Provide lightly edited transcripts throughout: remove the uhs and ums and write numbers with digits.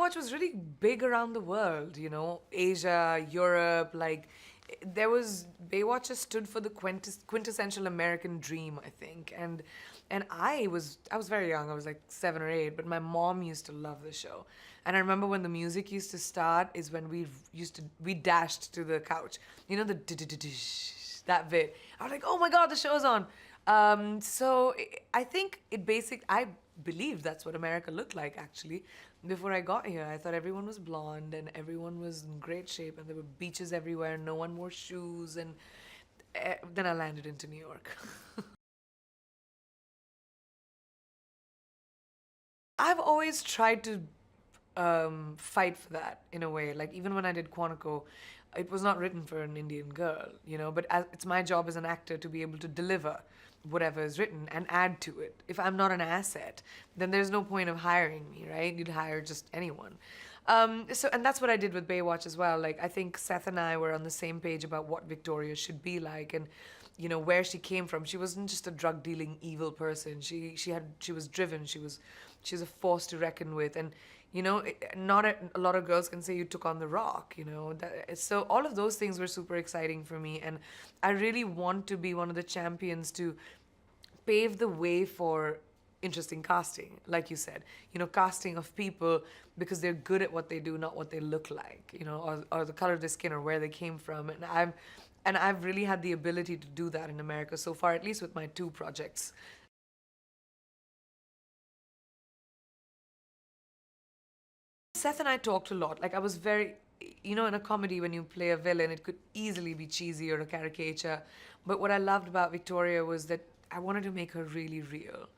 Baywatch was really big around the world, Asia, Europe, like there was Baywatch just stood for the quintessential American dream, I think. And I was very young. I was like 7 or 8, but my mom used to love the show. And I remember when the music used to start is when we dashed to the couch. You know, that bit. I was like, "Oh my God, the show's on." I think I believed that's what America looked like actually. Before I got here, I thought everyone was blonde and everyone was in great shape and there were beaches everywhere, no one wore shoes, and then I landed into New York. I've always tried to fight for that in a way. Like even when I did Quantico, it was not written for an Indian girl, but it's my job as an actor to be able to deliver whatever is written and add to it. If I'm not an asset, then there's no point of hiring me, right? You'd hire just anyone. And that's what I did with Baywatch as well. Like I think Seth and I were on the same page about what Victoria should be like, and where she came from. She wasn't just a drug dealing evil person. She was driven. She was a force to reckon with, and not a lot of girls can say you took on the rock. So all of those things were super exciting for me, and I really want to be one of the champions to pave the way for interesting casting, like you said. Casting of people because they're good at what they do, not what they look like, or the color of their skin or where they came from. And I've really had the ability to do that in America so far, at least with my 2 projects. Seth and I talked a lot. Like I was very, in a comedy when you play a villain, it could easily be cheesy or a caricature. But what I loved about Victoria was that I wanted to make her really real.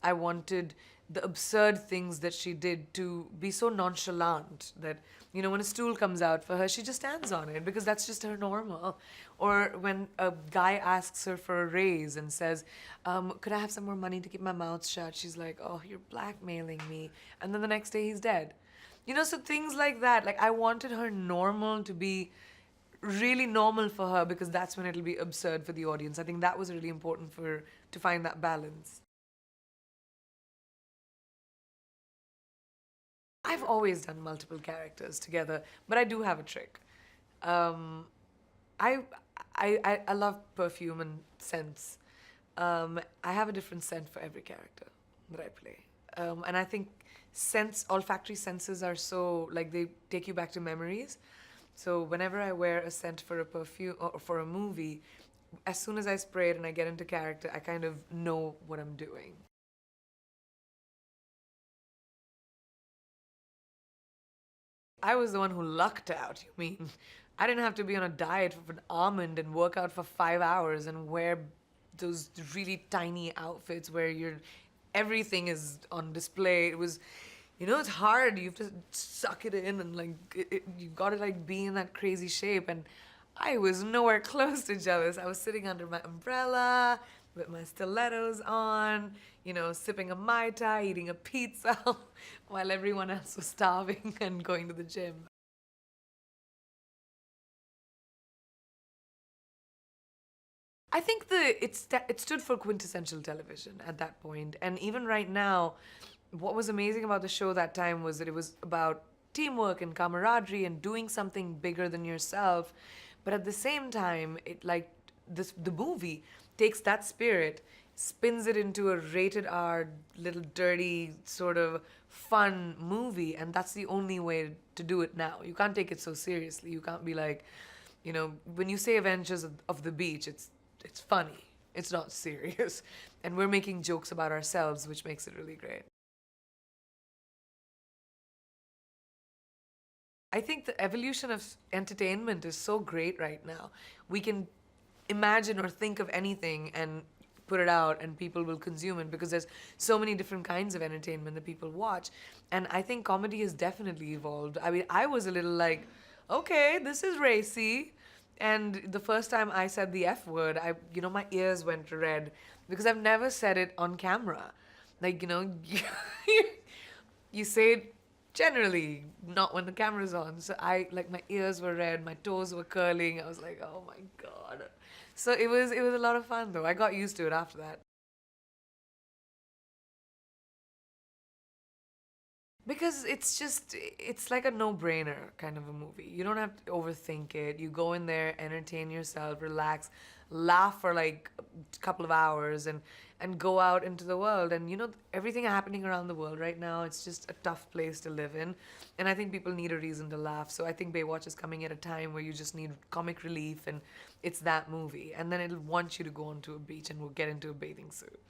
I wanted the absurd things that she did to be so nonchalant that, when a stool comes out for her, she just stands on it because that's just her normal. Or when a guy asks her for a raise and says, could I have some more money to keep my mouth shut? She's like, oh, you're blackmailing me. And then the next day he's dead. So things like that. Like I wanted her normal to be really normal for her because that's when it'll be absurd for the audience. I think that was really important to find that balance. I've always done multiple characters together, but I do have a trick. Um, I, I love perfume and scents. I have a different scent for every character that I play. And I think olfactory senses are so, like, they take you back to memories. So whenever I wear a scent for a perfume or for a movie, as soon as I spray it and I get into character, I kind of know what I'm doing. I was the one who lucked out, you mean? I didn't have to be on a diet of an almond and work out for 5 hours and wear those really tiny outfits where everything is on display. It was, it's hard. You have to suck it in and like you got to like be in that crazy shape. And I was nowhere close to jealous. I was sitting under my umbrella with my stilettos on, sipping a Mai Tai, eating a pizza while everyone else was starving and going to the gym. I think it stood for quintessential television at that point. And even right now, what was amazing about the show that time was that it was about teamwork and camaraderie and doing something bigger than yourself. But at the same time, the movie takes that spirit, spins it into a rated R, little dirty, sort of fun movie, and that's the only way to do it now. You can't take it so seriously. You can't be like, when you say Avengers of the Beach, it's funny. It's not serious. And we're making jokes about ourselves, which makes it really great. I think the evolution of entertainment is so great right now. We can imagine or think of anything and put it out and people will consume it because there's so many different kinds of entertainment that people watch. And I think comedy has definitely evolved. I mean, I was a little like, okay, this is racy. And the first time I said the F word, my ears went red because I've never said it on camera. Like, you say it generally, not when the camera's on. So my ears were red, my toes were curling. I was like, oh my God. So it was a lot of fun though. I got used to it after that. Because it's like a no-brainer kind of a movie. You don't have to overthink it. You go in there, entertain yourself, relax, laugh for like a couple of hours, and go out into the world. And everything happening around the world right now, it's just a tough place to live in. And I think people need a reason to laugh. So I think Baywatch is coming at a time where you just need comic relief, and it's that movie. And then it'll want you to go onto a beach and we'll get into a bathing suit.